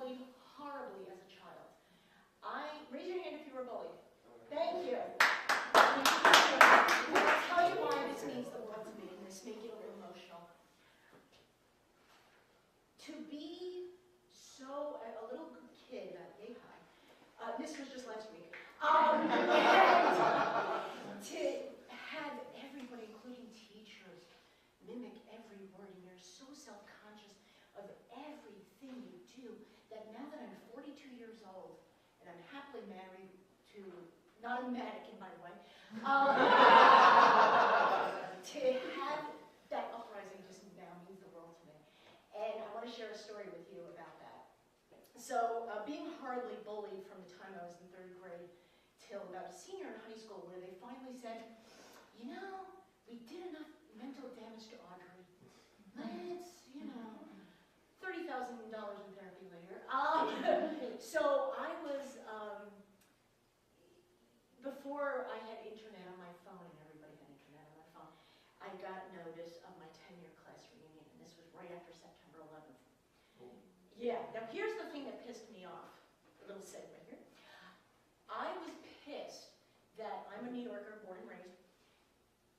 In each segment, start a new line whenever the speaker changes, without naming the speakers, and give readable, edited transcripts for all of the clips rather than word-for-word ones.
bullied horribly as a child. Raise your hand if you were bullied. Thank you. I'll tell you why this means the world to me, and this may get a little emotional. To be a little kid, yay high, this was just last week, and to have everybody, including teachers, mimic every word, and you're so self-conscious of everything you do, that now that I'm 42 years old, and I'm happily married to, not a mannequin, by the way, to have that uprising just now means the world to me. And I want to share a story with you about that. So, being horribly bullied from the time I was in 3rd grade till about a senior in high school, where they finally said, you know, we did enough mental damage to Audrey. Let's, $30,000 in therapy later. So I was, before I had internet on my phone, and everybody had internet on their phone, I got notice of my 10-year class reunion, and this was right after September 11th. Yeah, now here's the thing that pissed me off. A little segue here. I was pissed that I'm a New Yorker, born and raised.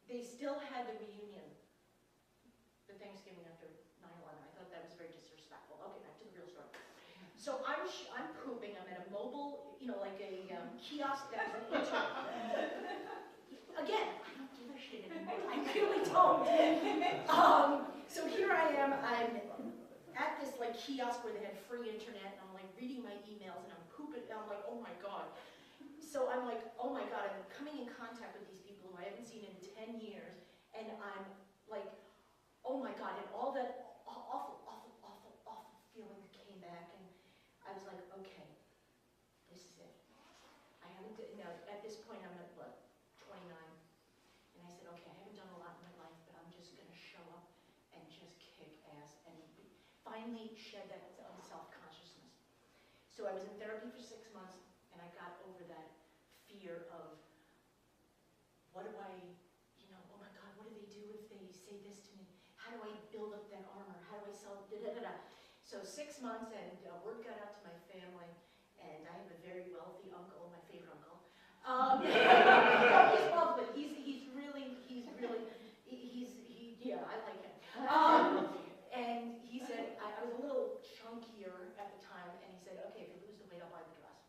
They still had the reunion, the Thanksgiving after 9/11. I thought that was very disrespectful. Okay, back to the real story. So I'm pooping. I'm at a mobile, like a kiosk that was an internet. Again, I don't give a shit anymore. I really don't. So here I am. I'm at this kiosk where they had free internet, and I'm reading my emails, and I'm pooping. And I'm like, oh my god. So I'm like, oh my god. I'm coming in contact with these people who I haven't seen in 10 years, and I'm like, oh my god. And all that awful feeling came back, and I was like, okay, this is it. I haven't, at this point I'm at 29, and I said, okay, I haven't done a lot in my life, but I'm just going to show up and just kick ass and finally shed that self-consciousness. So I was in therapy for 6 months, and I got over that fear of, what do I, oh my god, what do they do if they say this to me? How do I build up that armor? How do I sell, da-da-da-da? So 6 months, and word got out to my family, and I have a very wealthy uncle, my favorite uncle. He's lovely. Yeah, I like him. And he said, I was a little chunkier at the time, and he said, okay, if you lose the weight, I'll buy the dress.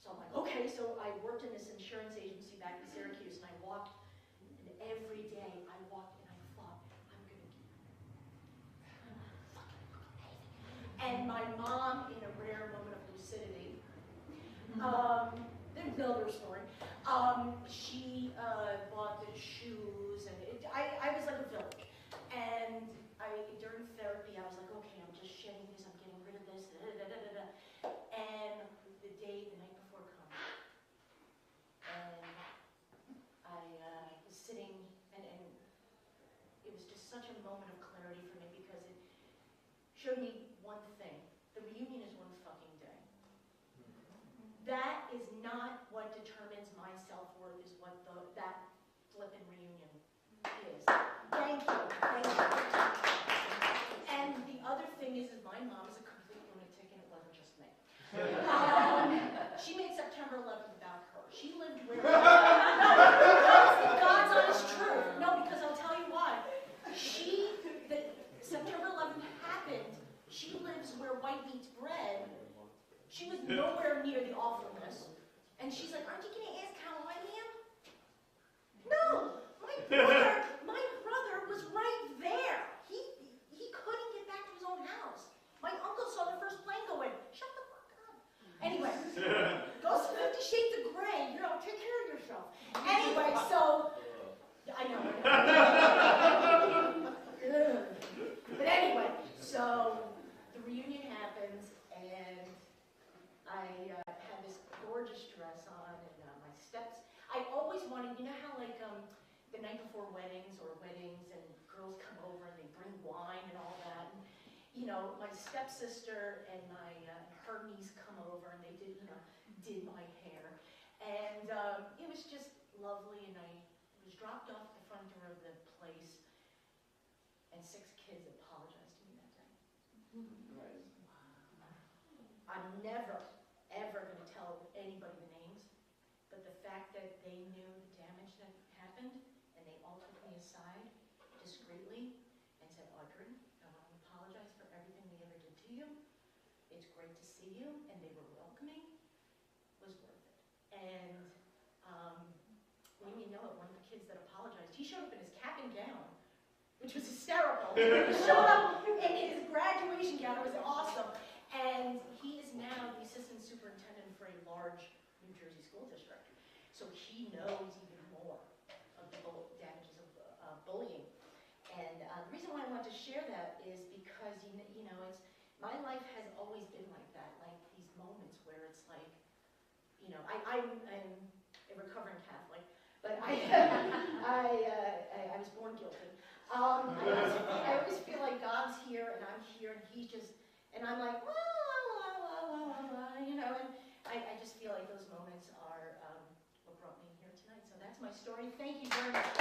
So I'm like, okay. So I worked in this insurance agency back in Syracuse, and I walked, and every day I walked, and I thought, I'm going to and my mom, in a rare moment of lucidity, there's another story, she bought the shoes, and I was like a village. And during therapy, I was like, okay, I'm just shedding this, I'm getting rid of this, da-da-da-da-da. And the night before comes, and I was sitting, and it was just such a moment of clarity for me, because it showed me one thing. The reunion is one fucking day. That is not what determines my self-worth, is what that flippin' reunion is. Thank you. And the other thing is my mom is a complete lunatic, and it wasn't just me. She made September 11th about her. She lived where... No, that's the God's honest truth. No, because I'll tell you why. September 11th happened. She lives where white meets bread. She was nowhere near the awfulness. And she's like, aren't you going to ask how I am? No! My brother was right there. He couldn't get back to his own house. My uncle saw the first plane go in. Shut the fuck up. Anyway, go see 50 Shades of Grey. Take care of yourself. Anyway, so... I know. But anyway, so the reunion happens, and I had this gorgeous dress on, and my steps. I always wanted, how the night before weddings, and girls come over and they bring wine and all that. And, my stepsister and her niece come over, and they did my hair, and it was just lovely. And I was dropped off at the front door of the place, and 6 kids apologized to me that day. I'm never, ever going to tell anybody the names, but the fact that they knew the damage that happened, and they all took me aside discreetly and said, Audrey, I want to apologize for everything we ever did to you. It's great to see you, and they were welcoming, was worth it. And when you know it, one of the kids that apologized, he showed up in his cap and gown, which was hysterical. He showed up in his graduation gown. It was awesome. And he is now the assistant superintendent for a large New Jersey school district. So he knows even more of the damages of bullying. And the reason why I want to share that is because, you know, it's, my life has always been like that, like these moments where it's like, you know, I'm a recovering Catholic, but I was born guilty. I always feel like God's here and I'm here and He's just, and I'm like, you know, and I just feel like those moments are what brought me here tonight. So that's my story. Thank you very much.